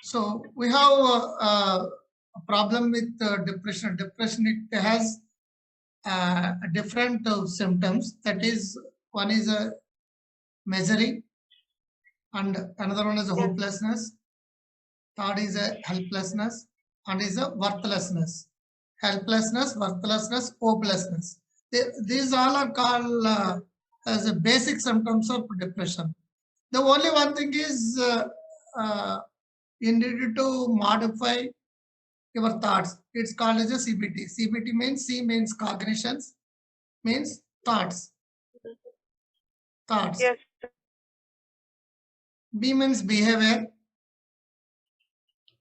So we have a problem with depression. Depression, it has different symptoms. That is, one is a misery, and another one is a hopelessness. Third is a helplessness, and is a worthlessness. Helplessness, worthlessness, hopelessness. These all are called as a basic symptoms of depression. The only one thing is you need to modify your thoughts. It's called as a CBT. CBT means C means cognitions, means thoughts. Thoughts. Yes. B means behavior.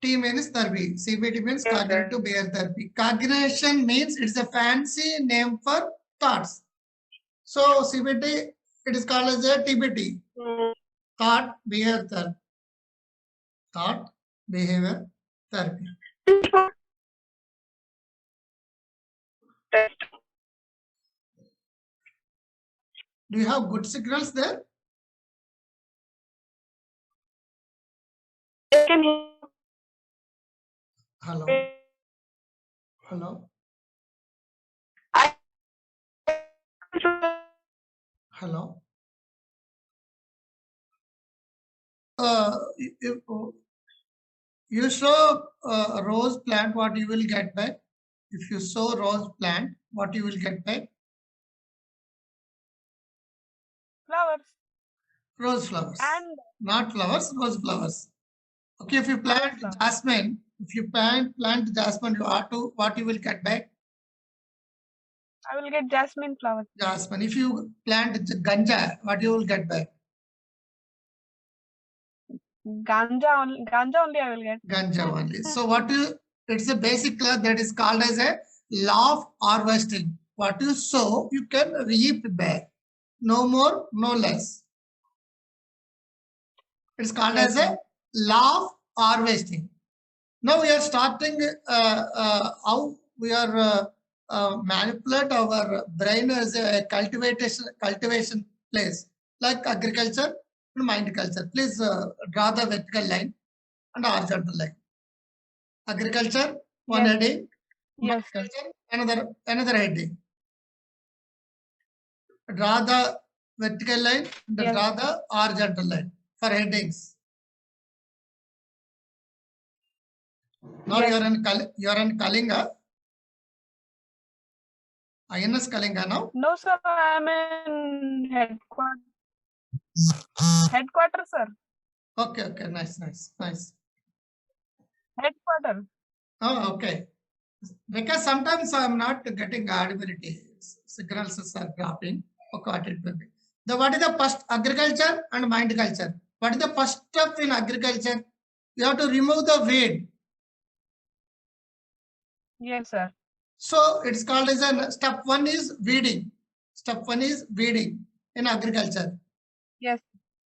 T means therapy. CBT means Yes, cognitive behavior therapy. Cognition means it's a fancy name for thoughts. So CBT, it is called as a TBT. Thought behavior therapy. Thought behavior therapy. Do you have good signals there? Hello. Hello. Hello. If you sow a rose plant, what you will get back? If you sow rose plant, what you will get back? Flowers. Rose flowers. And not flowers, rose flowers. Okay, if you plant jasmine, if you plant jasmine, what you will get back? I will get jasmine flowers. Jasmine. If you plant ganja, what you will get back? Ganja only I will get. Ganja only. So what you, it's a basic law that is called as a law of harvesting. What you sow, you can reap back. No more, no less. It's called as a law of harvesting. Now we are starting how we are manipulate our brain as a cultivation place, like agriculture and mind culture. Please draw the vertical line and horizontal line. Agriculture, one heading. Yes, mind culture, another heading. Draw the vertical line and draw the horizontal line for headings. Now you are in Kalinga. INS Kalinga now? No, sir. I am in headquarters. Headquarters, sir. Okay, nice. Headquarters. Oh, okay. Because sometimes I'm not getting audibility. Signals are dropping. Okay, what it will be. What is the first agriculture and mind culture? What is the first step in agriculture? You have to remove the weed. Yes, sir. So it's called as a step one is weeding. Step one is weeding in agriculture. Yes.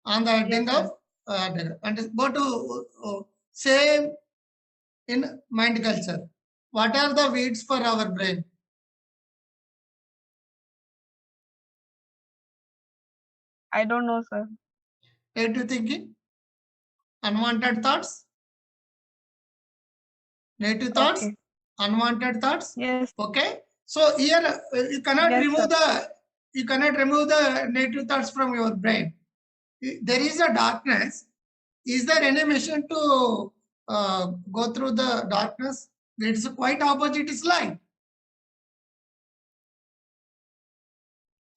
On the heading of and go to same in mind culture. What are the weeds for our brain? I don't know, sir. Negative thinking, unwanted thoughts, negative thoughts, unwanted thoughts. Yes. Okay. So here you cannot remove the negative thoughts from your brain. There is a darkness. Is there any mission to go through the darkness? It's quite opposite is light.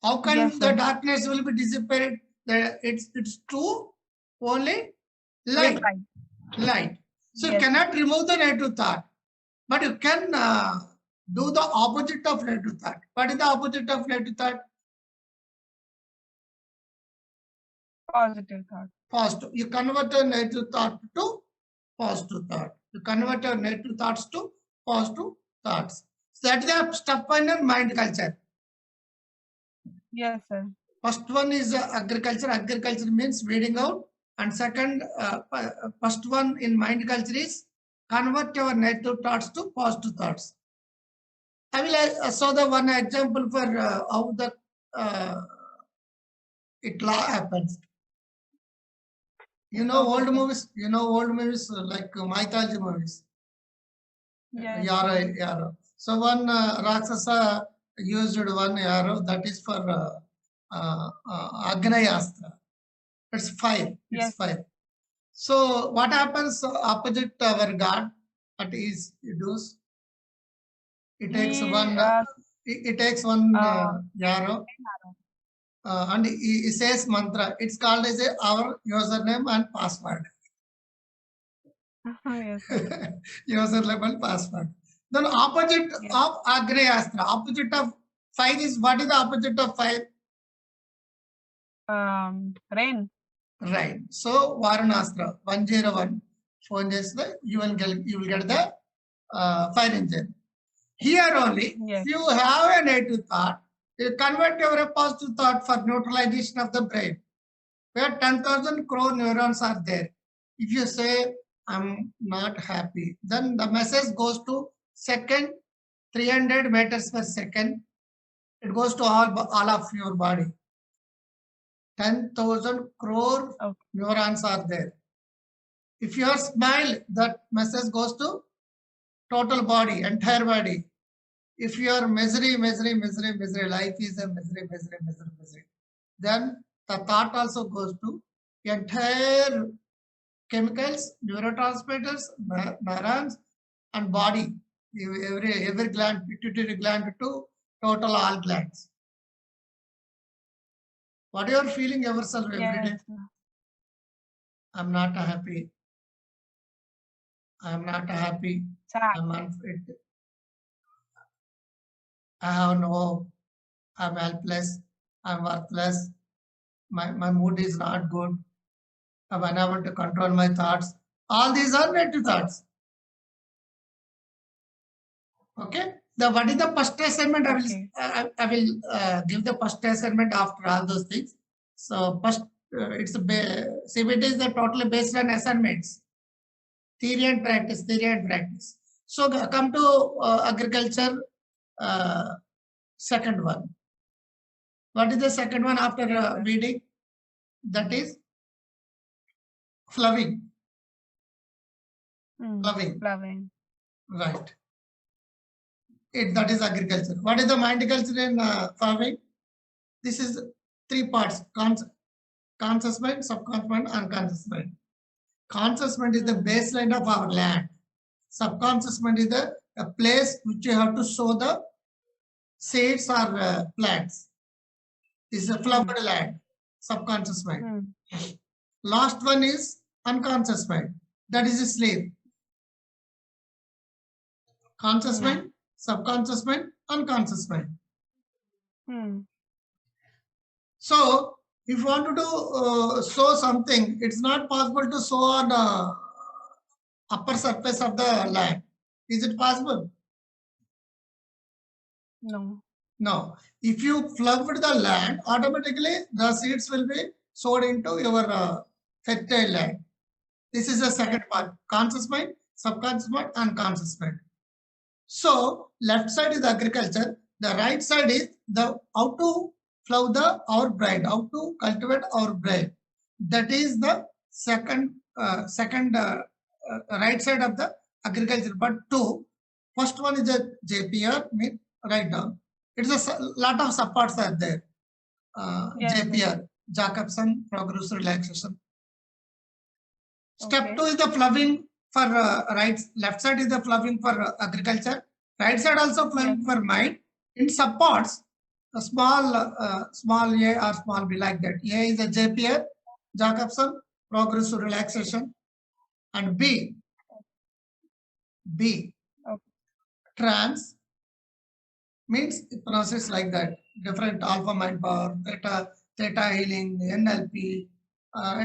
How can the darkness will be dissipated? It's true only light. Light. So you cannot remove the negative thought, but you can do the opposite of negative thought. What is the opposite of negative thought? Positive thought. Positive. You convert a negative thought to positive thought. You convert your negative thoughts to positive thoughts. So that is the step one in mind culture. Yes, sir. First one is agriculture. Agriculture means weeding out. And second, first one in mind culture is convert your negative thoughts to positive thoughts. I will show the one example for how the it law happens. You know Okay, old sir. movies. You know old movies like mythology movies. Yes. Yarrow. So one Rakshasa used one arrow that is for Agnayastra. It's fire. It's Yes. fire. So what happens opposite our God? What is it does? It takes He one. It takes one arrow and he says mantra. It's called as our username and password. yes, sir. Username and password. Then opposite Yes. of Agnayastra, opposite of fire is what is the opposite of fire? Rain. Right. So Varanastra 101 phone చేస్తే you will get the fire engine. Here only, Yes. if you have a negative thought, you convert your positive thought for neutralization of the brain, where 10,000 crore neurons are there. If you say, I'm not happy, then the message goes to second 300 meters per second. It goes to all of your body. 10,000 crore Okay. neurons are there. If you are smile, that message goes to total body, entire body. If you are misery, life is a misery, then the thought also goes to entire chemicals, neurotransmitters, neurons, and body. Every gland, pituitary gland to total all glands. What you are feeling yourself every day? Yes, sir. I'm not happy. I'm not happy. Sad. I'm unfit. I have no hope. I'm helpless. I'm worthless. My mood is not good. I'm unable to control my thoughts. All these are negative thoughts. Okay. What is the first assignment? Okay. I will give the first assignment after all those things. So first, CBT is the totally based on assignments, theory and practice, So come to agriculture, second one. What is the second one after weeding? That is flowing. Flowing. Right. That is agriculture. What is the mind culture in farming? This is three parts: conscious mind, subconscious mind, unconscious mind. Conscious mind is the baseline of our land. Subconscious mind is a place which you have to sow the seeds or plants. This is a flowered land. Subconscious mind. Last one is unconscious mind. That is a slave. Conscious mind, subconscious mind, unconscious mind. So, if you want to sow something, it's not possible to sow on upper surface of the land. Is it possible? No. No. If you flood the land, automatically the seeds will be sowed into your fertile land. This is the second part: conscious mind, subconscious mind, unconscious mind. So, left side is agriculture. The right side is the how to flow our brain, how to cultivate our brain. That is the second right side of the agriculture. But first one is a JPR, mean write down. It's a lot of supports are there. JPR, Jacobson progressive relaxation. Step 2 is the flowing for left side is the flowing for agriculture. Right side also flowing for mind. In supports, a small A or small B like that. A is a JPR, Jacobson progressive relaxation, and B trance means process like that. Different alpha mind power, theta healing, NLP,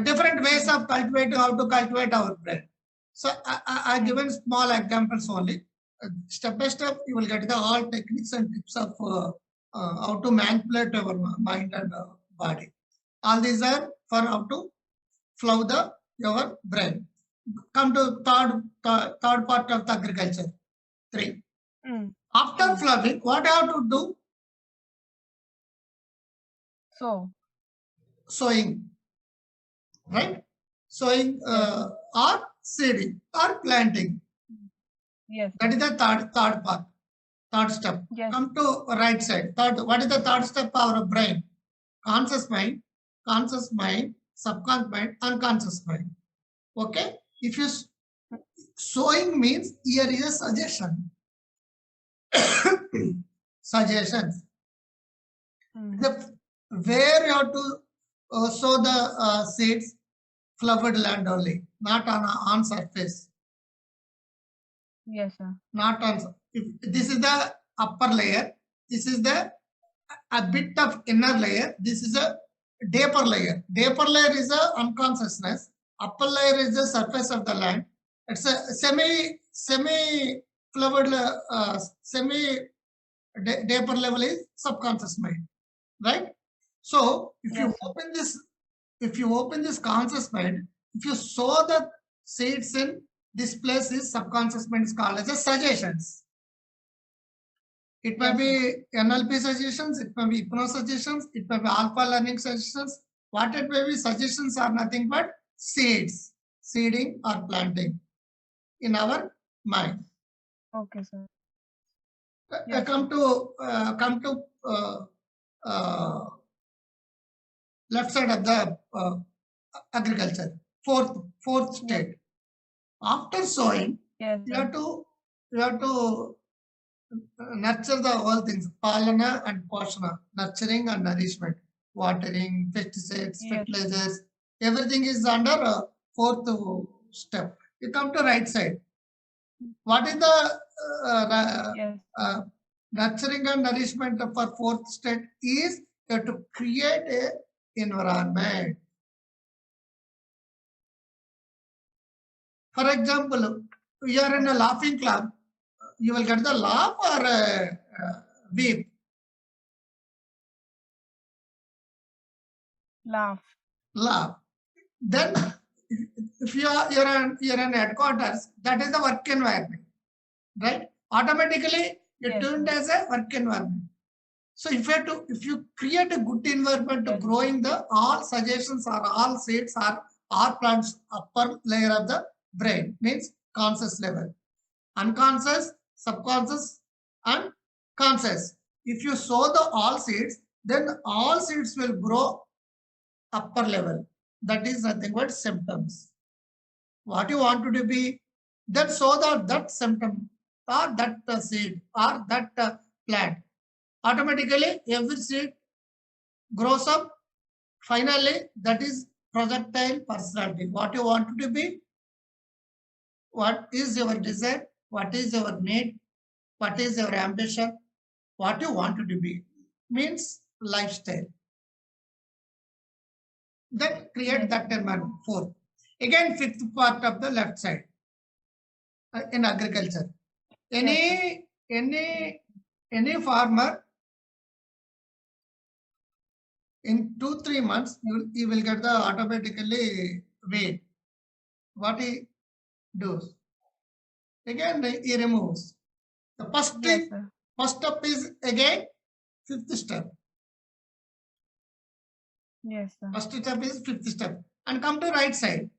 different ways of cultivating how to cultivate our brain. So I given small examples only. Step by step, you will get the all techniques and tips of how to manipulate our mind and body. All these are for how to flow your brain. Come to third part of the agriculture. 3. After flowing, what I have to do? Sowing. Right? sowing or seeding or planting. Yes. That is the third part, third step. Yes. Come to right side. Third, what is the third step of our brain? Conscious mind, subconscious mind, unconscious mind. Okay? If you sowing means here is a suggestion. Suggestions. Where you have to sow the seeds, flowered land only, not on surface. Yes, sir. Not on. If this is the upper layer, this is the a bit of inner layer. This is a deeper layer. Deeper layer is a unconsciousness. Upper layer is the surface of the land. It's a semi flowered deeper level is subconscious mind, right? So if you open this conscious mind, if you sow the seeds in this place, is subconscious mind is called as a suggestions. It may be NLP suggestions, it may be hypnosis suggestions, it may be alpha learning suggestions. What it may be, suggestions are nothing but seeds, seeding or planting in our mind. Okay, sir. Come to left side of the agriculture, fourth state. After sowing, you have to nurture the all things, palana and poshana, nurturing and nourishment, watering, pesticides, fertilizers, everything is under fourth step. You come to right side. What is the nurturing and nourishment for fourth step is you have to create a environment. For example, you are in a laughing club, you will get the laugh or weep. Laugh. Then, if you're in headquarters, that is the work environment, right? Automatically, you're tuned as a work environment. So if you create a good environment to growing the all suggestions or all seeds or all plants upper layer of the brain, means conscious level, unconscious, subconscious, and conscious. If you sow the all seeds, then all seeds will grow upper level. That is nothing but symptoms. What you want to be, then sow that symptom or that seed or that plant. Automatically, every seed grows up. Finally, that is projectile personality. What you want to be, what is your desire, what is your need, what is your ambition, what you want to be, means lifestyle. Then create that environment. Fourth. Again, fifth part of the left side in agriculture. Any farmer, in 2-3 months, you will get the automatically weed. What he does? Again, he removes. The first step is again fifth step. Yes, sir. First step is fifth step. And come to right side.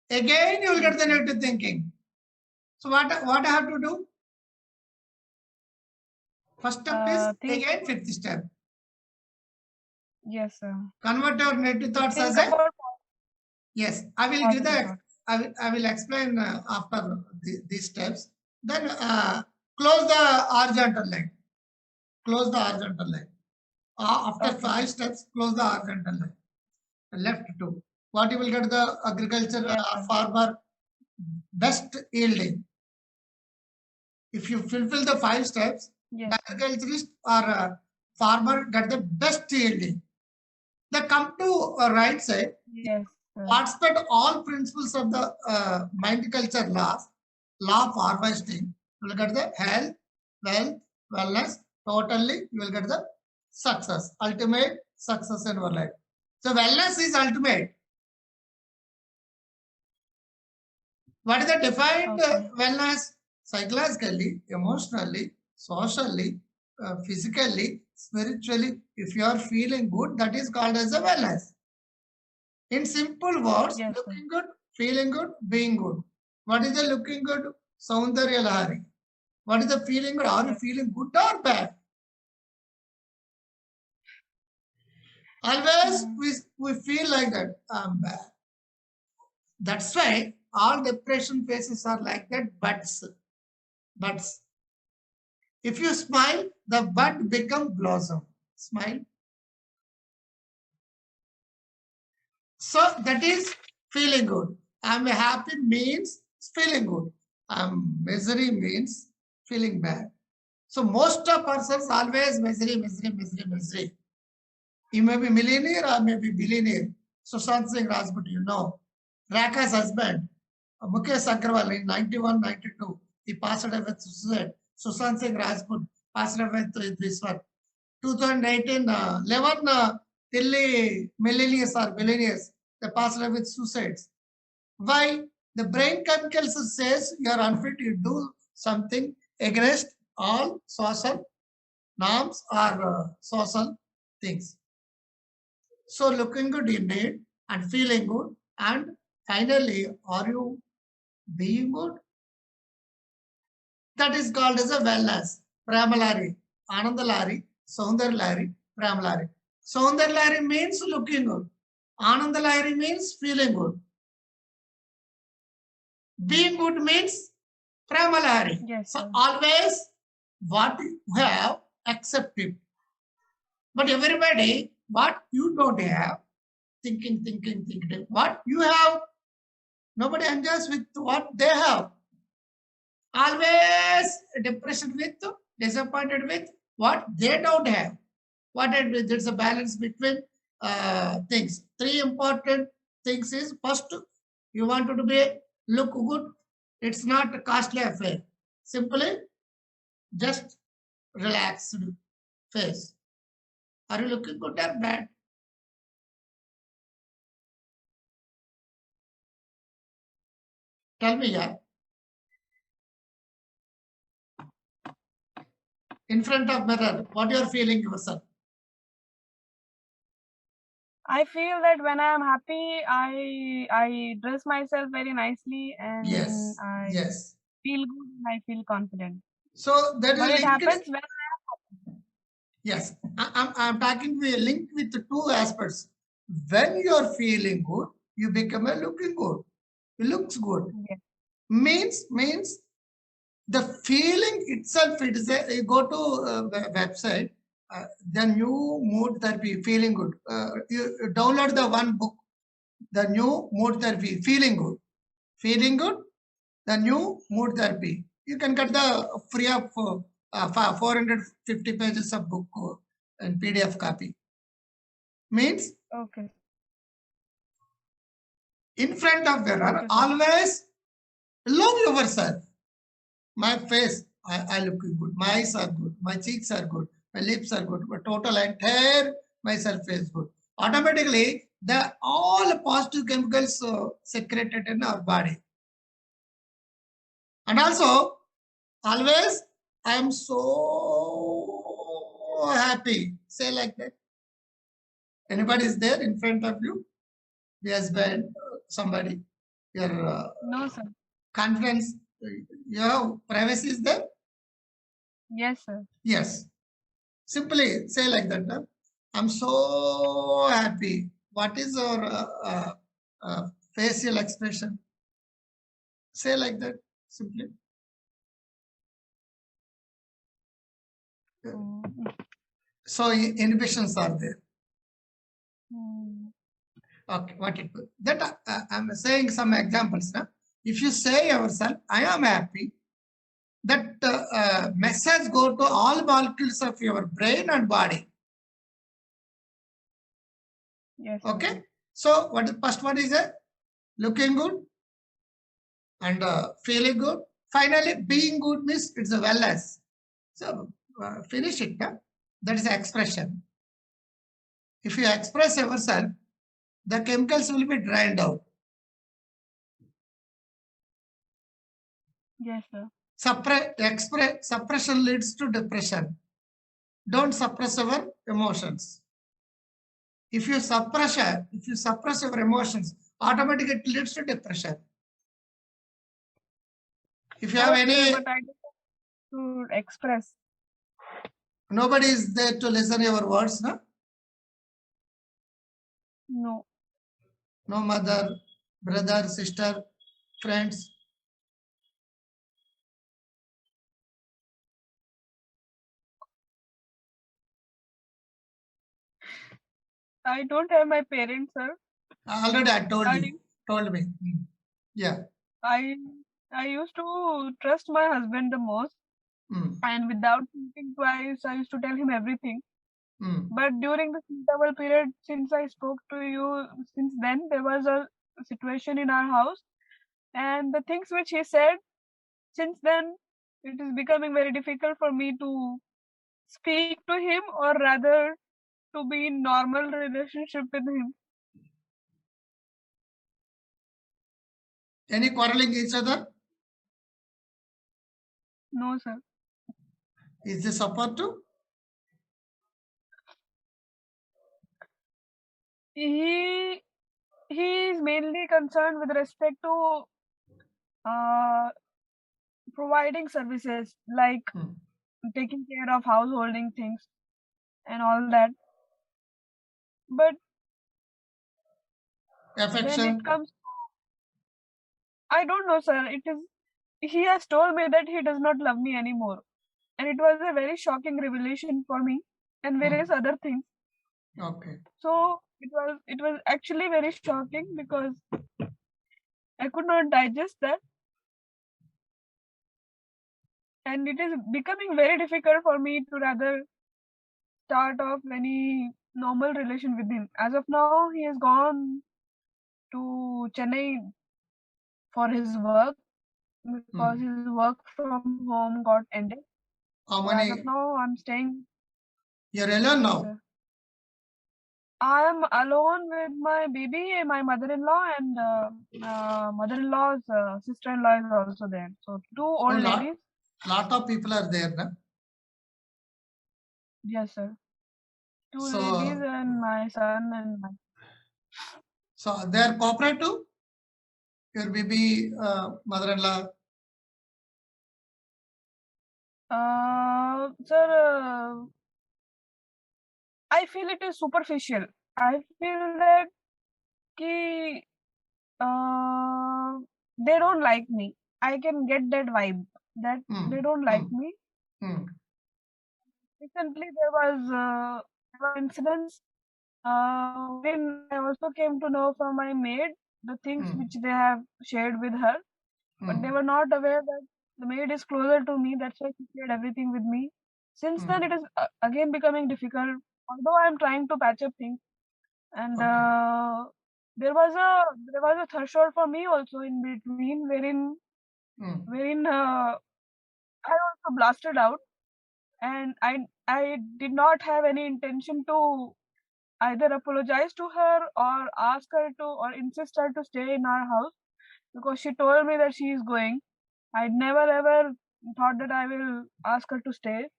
Again, you will get the negative thinking. So what I have to do? First step is again fifth step. Yes, sir. Convert your negative thoughts as a. Yes, I will give the. I will explain after these steps. Then close the horizontal line. Close the horizontal line. After 5 steps, close the horizontal line. Left 2. What you will get the agriculture farmer best yielding. If you fulfill the 5 steps, the agriculturist or farmer get the best yielding. Then come to right side. Participate all principles of the mind culture laws, law of harvesting. You will get the health, wealth, wellness. Totally, you will get the success, ultimate success in your life. So wellness is ultimate. What is the defined wellness? Psychologically, emotionally, socially, physically, spiritually. If you are feeling good, that is called as a wellness. In simple words, Yes, sir. looking good, feeling good, being good. What is the looking good? Saundarya Lahari. What is the feeling good? Are you Yes. feeling good or bad? Always we feel like that. I'm bad. That's why all depression phases are like that. Buds. If you smile, the bud become blossom. Smile. So that is feeling good. I'm happy means feeling good. I'm misery means feeling bad. So most of persons always misery. He may be millionaire or may be billionaire. Sushant Singh Rajput, you know. Raka's husband, Mukesh Agrawal in 91, 92, he passed away with suicide. Sushant Singh Rajput passed away with this one. 2018, 11 Delhi millionaires or billionaires, they passed away with suicides. Why? The brain chemicals says you are unfit to do something against all social norms or social things. So looking good you need and feeling good, and finally, are you being good? That is called as a wellness. Pramalari, Anandalari, Soundarlari, Pramalari. Soundarlari means looking good. Anandalari means feeling good. Being good means Pramalari. Yes, So sir. always what you have, accept it. But everybody, what you don't have, thinking. What you have, nobody enjoys with what they have. Always depression with, disappointed with what they don't have. What it is, there's a balance between things. Three important things is first, you want to be look good. It's not a costly affair. Simply, just relaxed face. Are you looking good or bad? Tell me, yeah. In front of mirror, what you are feeling yourself? I feel that when I am happy, I dress myself very nicely and Yes, I yes. feel good and I feel confident. So that is But it linked. happens when Yes, I'm talking we link with the two aspects. When you're feeling good, you become a looking good. It looks good. yes, Means the feeling itself. It is a, you go to website, the new mood therapy, feeling good. You download the one book, the new mood therapy, feeling good, the new mood therapy. You can get the free of 450 pages of book and PDF copy. Means okay. in front of mirror, Okay, sir. always love yourself. My face, I look good. My eyes are good. My cheeks are good. My lips are good. My total entire myself is good. Automatically, the all positive chemicals secreted in our body. And also, always, I am so happy. Say like that. Anybody is there in front of you? The husband, somebody. Your No, sir. confidence, your privacy is there? Yes, sir. Yes. Simply say like that. I'm so happy. What is your facial expression? Say like that. Simply. Mm, So inhibitions are there. mm, Okay. What it will. That I'm saying some examples. Now. If you say yourself, I am happy, that message go to all molecules of your brain and body. yes, sir. Okay. So what is first one is looking good and feeling good. Finally, being good means it's a wellness. So finish it. Huh? That is the expression. If you express yourself, the chemicals will be drained out. Yes, sir. Suppression leads to depression. Don't suppress our emotions. If you suppress your emotions, automatically it leads to depression. If you have Okay, any, but I don't want to express. nobody is there to listen your words, no? No. No mother, brother, sister, friends. I don't have my parents, sir. Already I told I you. Told me. Yeah. I used to trust my husband the most, and without thinking twice, I used to tell him everything. But during this interval period, since I spoke to you, since then there was a situation in our house, and the things which he said, since then it is becoming very difficult for me to speak to him, or rather to be in normal relationship with him. Any quarreling each other? No, sir. Is this supportive? He is mainly concerned with respect to providing services like taking care of householding things and all that. But when Affection. it comes, I don't know, sir. He has told me that he does not love me anymore, and it was a very shocking revelation for me, and various other things. Okay. So it was actually very shocking because I could not digest that, and it is becoming very difficult for me to rather start off any normal relation with him. As of now, he has gone to Chennai for his work because his work from home got ended. How So as many? of now, I'm staying. You're alone now? Sir. I am alone with my baby, my mother-in-law, and mother-in-law's sister-in-law is also there. So two old ladies. Lot of people are there, no? Yes, sir. Two So, ladies and my son and my. So they are cooperative? Your baby, mother-in-law? Sir, I feel it is superficial. I feel that they don't like me. I can get that vibe that they don't like me. Recently, there was incidents when I also came to know from my maid the things which they have shared with her, but they were not aware that the maid is closer to me. That's why she shared everything with me. Since then, it is again becoming difficult. Although I am trying to patch up things, and there was a threshold for me also in between wherein I also blasted out, and I did not have any intention to either apologize to her or ask her to or insist her to stay in our house because she told me that she is going. I never ever thought that I will ask her to stay.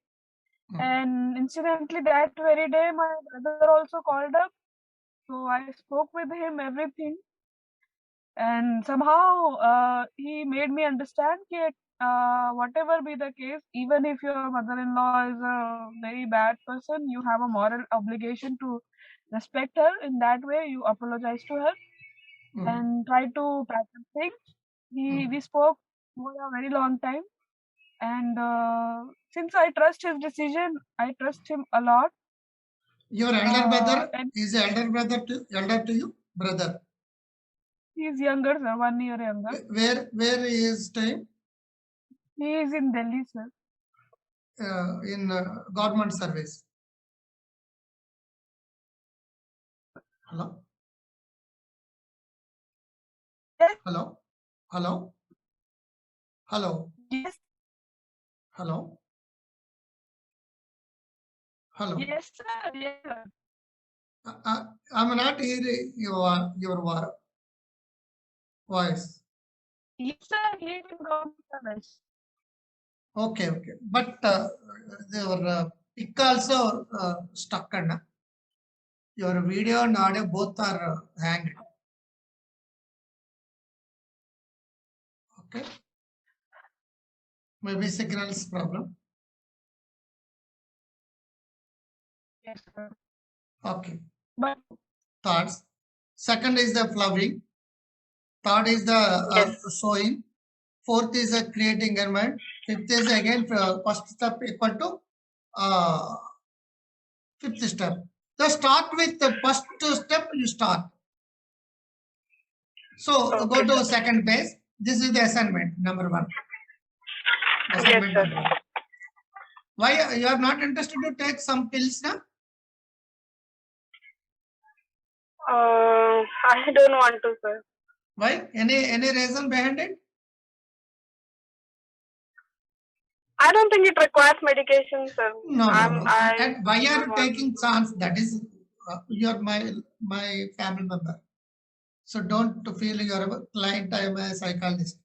And incidentally, that very day, my brother also called up. So I spoke with him everything, and somehow he made me understand that whatever be the case, even if your mother-in-law is a very bad person, you have a moral obligation to respect her. In that way, you apologize to her and try to patch up things. We spoke for a very long time, and since I trust his decision, I trust him a lot. Your elder brother And is elder to you, brother. he is younger, sir, 1 year younger. Where he is staying? He is in Delhi, sir. In government service. Hello? Yes. Hello? Hello? Hello? Yes. Hello? Hello? Yes, sir. Yes, sir. I'm not hearing your voice. Yes, sir. He is in government service. Okay. But your pick also stuck, na? Your video and audio both are hanged. Okay. Maybe signals problem. Yes, sir. Okay. But Thoughts. Second is the flowering. Third is the sowing. Fourth is the creating environment. Fifth is again first step equal to fifth step. So start with the first step. You start. So go to second page. This is the assignment number 1. Assignment Yes, number 1. Why you are not interested to take some pills now? I don't want to, sir. Why? Any reason behind it? I don't think it requires medication, sir. No. And why are you taking chance? That is, you are my family member. So don't feel you are a client. I am a psychologist.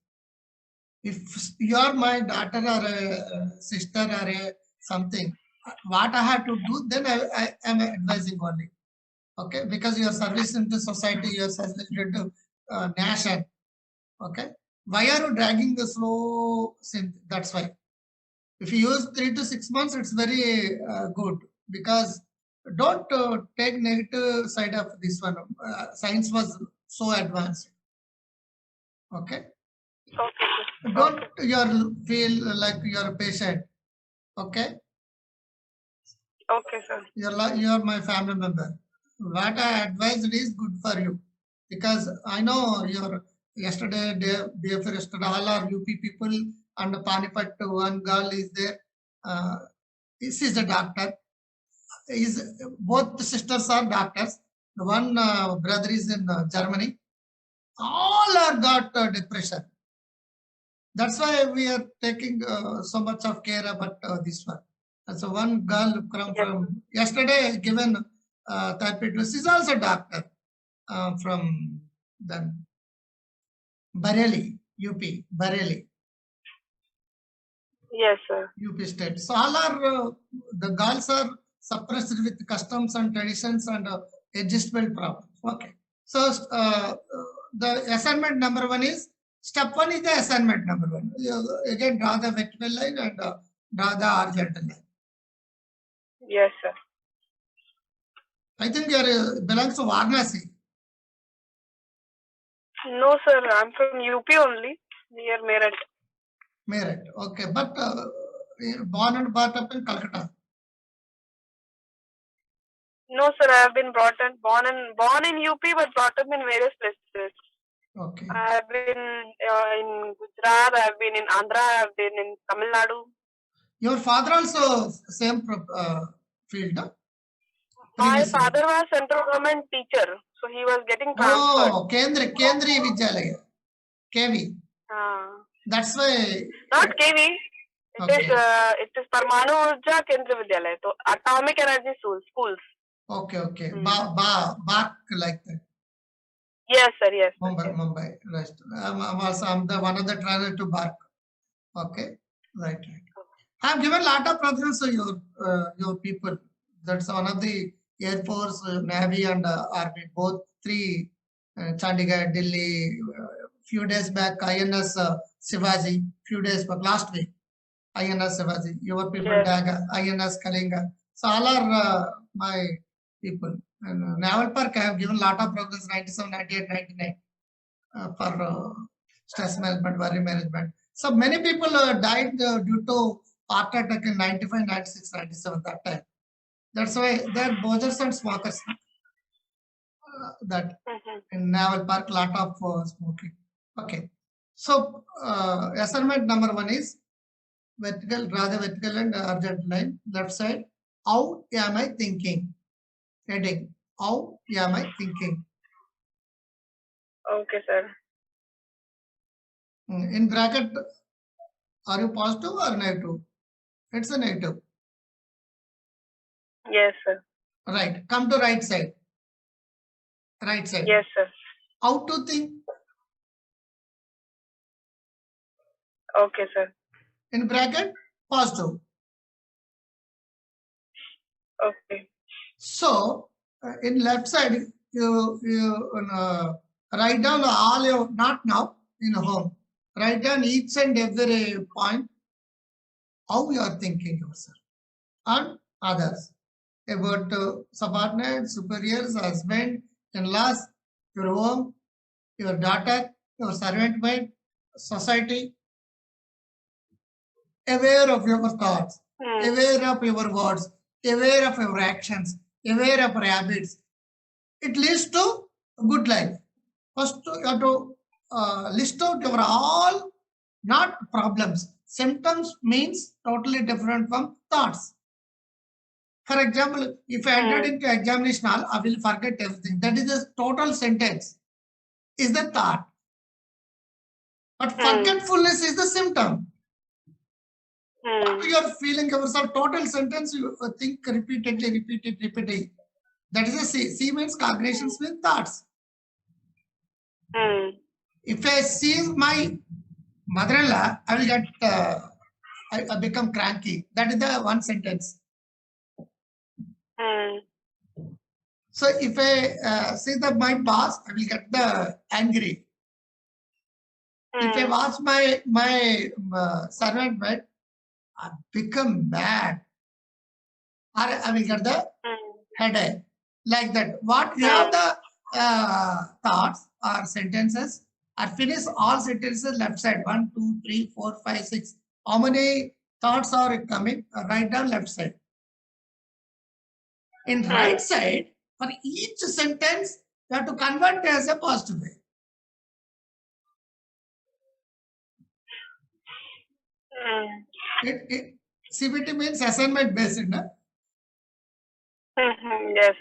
If you are my daughter or a sister or a something, what I have to do, then I am advising only. Okay, because you are servicing to society, you are servicing to nation. Okay, why are you dragging the slow synth? That's why. If you use 3 to 6 months, it's very good, because don't take negative side of this one. Science was so advanced. Okay. Okay. Don't you feel like you are a patient. Okay. Okay, sir. You are my family member. What I advised is good for you, because I know your yesterday, day before yesterday, all are UP people, and Panipat one girl is there. This is a doctor. Both sisters are doctors. The one brother is in Germany. All are got depression. That's why we are taking so much of care about this one. And so one girl from yesterday given therapy to, she's also doctor from the Bareilly, UP, Bareilly. Yes, sir. UP state. So all are the girls are suppressed with customs and traditions and adjustment problems. Okay. So the assignment number 1 is step 1 is the assignment number 1. You again draw the vertical line and draw the horizontal line. Yes, sir. I think you belongs to Varanasi. No, sir. I'm from UP only, near Meerut. Meerut. Okay, but born and brought up in Calcutta. No, sir. I have been born in UP, but brought up in various places. Okay. I have been in Gujarat. I have been in Andhra. I have been in Tamil Nadu. Your father also same field, no? My father was central government teacher, so he was getting transferred. Oh, Kendri Vidyalaya, KV. That's why. Not KV. It is Parmanu Urja Kendriya Vidyalaya. So atomic energy schools. Okay. Bark like that. Yes, sir. Yes. Mumbai. Right. I'm the one of the trainer to Bark. Okay. Right. I've given a lot of preference to your people. That's one of the Air Force, Navy, and Army. Both 3, Chandigarh, Delhi. Few days back, INS Shivaji. Few days back, last week, INS Shivaji. Your people, Daga, INS Kalinga. So all are my people. And Naval Park, I have given a lot of progress, 97, 98, 99, for stress management, worry management. So many people died due to heart attack in 95, 96, 97, that time. That's why they're bothers and smokers. That in Naval Park, lot of smoking. Okay. So assignment number 1 is vertical, rather vertical and horizontal line, left side. How am I thinking? Heading. How am I thinking? Okay, sir. In bracket, are you positive or negative? It's a negative. Yes, sir. Right. Come to right side. Right side. Yes, sir. How to think? Okay, sir. In bracket, positive. Okay. So in left side, you write down all your, not now, in home. Write down each and every point, how you are thinking yourself and others about subordinates, superiors, husband, in-laws, your home, your daughter, your servant maid, society. Aware of your thoughts, aware of your words, aware of your actions, aware of your habits. It leads to a good life. First, you have to list out your all, not problems. Symptoms means totally different from thoughts. For example, if I entered into examination hall, I will forget everything. That is a total sentence, is the thought. But forgetfulness is the symptom. What you are feeling yourself, total sentence, you think repeatedly. That is a C. C means cognitions means thoughts. If I see my mother-in-law, I will get, I become cranky. That is the one sentence. So if I see my boss, I will get the angry. If I watch my servant maid, I become mad. Or I will get the headache. Like that. What you have the thoughts or sentences, or finish all sentences left side. 1, 2, 3, 4, 5, 6. How many thoughts are coming? Write down left side. In right side, for each sentence, you have to convert as a positive way. CBT means assignment based, no? Yes.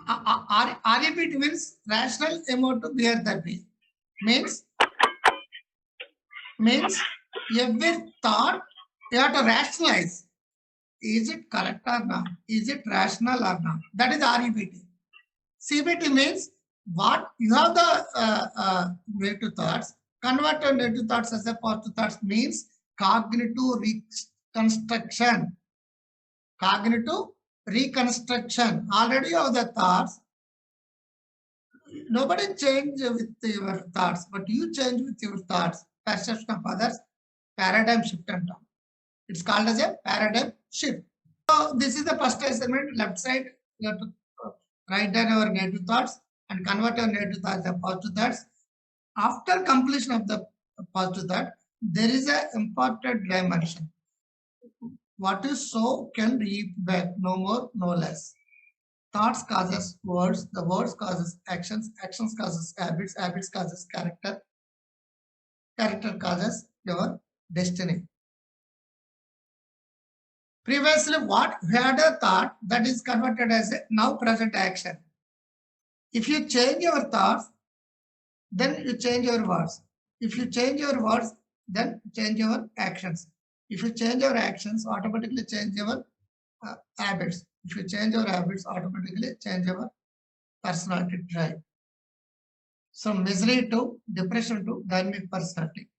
REBT means rational emotive behavior therapy. Means every thought you have to rationalize. Is it correct or not? Is it rational or not? That is REBT. CBT means what you have the negative thoughts, convert to negative thoughts as a positive thoughts means cognitive reconstruction. Cognitive reconstruction. Already you have the thoughts. Nobody change with your thoughts, but you change with your thoughts. Perception of others, paradigm shift and down. It's called as a paradigm shift. So this is the first assignment. Left side, you have to write down your negative thoughts and convert your negative thoughts to positive thoughts. After completion of the positive thought, there is an important dimension. What you sow can reap back, no more, no less. Thoughts causes words, the words causes actions, actions causes habits, habits causes character, character causes your destiny. Previously, what you had a thought that is converted as a now present action. If you change your thoughts, then you change your words. If you change your words, then change your actions. If you change your actions, automatically change your habits. If you change your habits, automatically change your personality trait. So misery to depression to dynamic personality.